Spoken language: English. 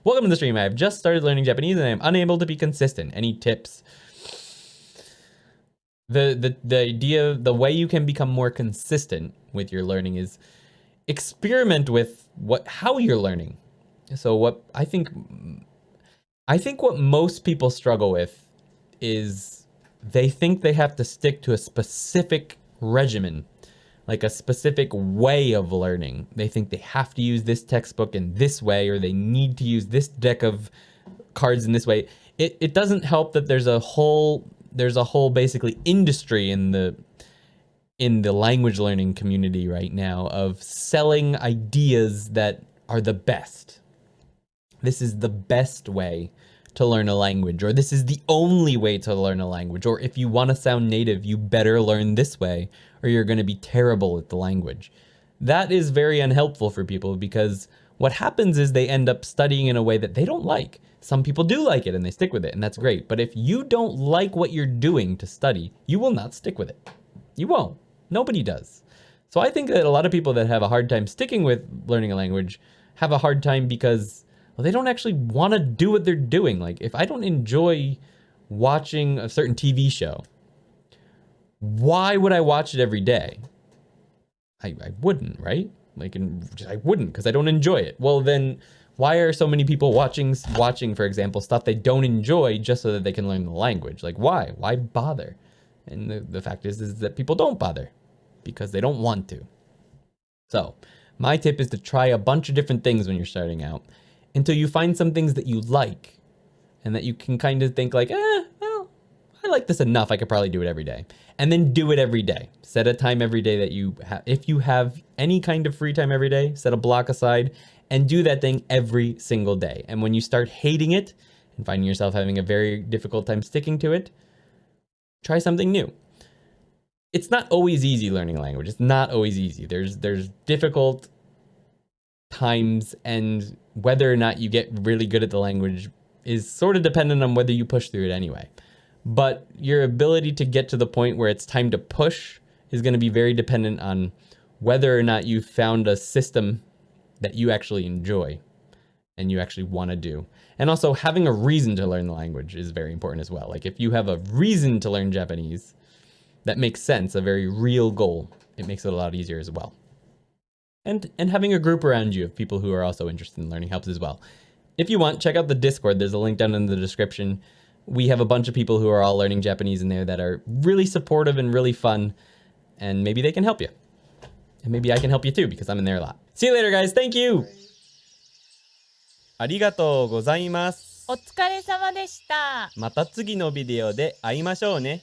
Welcome to the stream. I have just started learning Japanese and I am unable to be consistent. Any tips? The idea, the way you can become more consistent with your learning is experiment with how you're learning. So what I think what most people struggle with is they think they have to stick to a specific regimen, like a specific way of learning. They think they have to use this textbook in this way, or they need to use this deck of cards in this way. It doesn't help that there's a whole basically industry in the language learning community right now of selling ideas that are the best. This is the best way to learn a language, or this is the only way to learn a language, or if you want to sound native, you better learn this way, or you're going to be terrible at the language. That is very unhelpful for people, because what happens is they end up studying in a way that they don't like. Some people do like it and they stick with it, and that's great. But if you don't like what you're doing to study, you will not stick with it. You won't. Nobody does. So I think that a lot of people that have a hard time sticking with learning a language have a hard time because, well, they don't actually want to do what they're doing. Like, if I don't enjoy watching a certain TV show, why would I watch it every day? I wouldn't, right? Like, I wouldn't, because I don't enjoy it. Well, then why are so many people watching, for example, stuff they don't enjoy just so that they can learn the language? Like, why? Why bother? And the fact is that people don't bother because they don't want to. So my tip is to try a bunch of different things when you're starting out until you find some things that you like and that you can kind of think like, well, I like this enough, I could probably do it every day. And then do it every day. Set a time every day that you have. If you have any kind of free time every day, set a block aside and do that thing every single day. And when you start hating it and finding yourself having a very difficult time sticking to it, try something new. It's not always easy learning a language. It's not always easy. There's difficult times, and whether or not you get really good at the language is sort of dependent on whether you push through it anyway. But your ability to get to the point where it's time to push is going to be very dependent on whether or not you found a system that you actually enjoy and you actually want to do. And also having a reason to learn the language is very important as well. Like, if you have a reason to learn Japanese that makes sense, a very real goal, it makes it a lot easier as well. And having a group around you of people who are also interested in learning helps as well. If you want, check out the Discord. There's a link down in the description. We have a bunch of people who are all learning Japanese in there that are really supportive and really fun, and maybe they can help you. And maybe I can help you too, because I'm in there a lot. See you later, guys. Thank you. ありがとうございます。お疲れ様でした。また次のビデオで会いましょうね。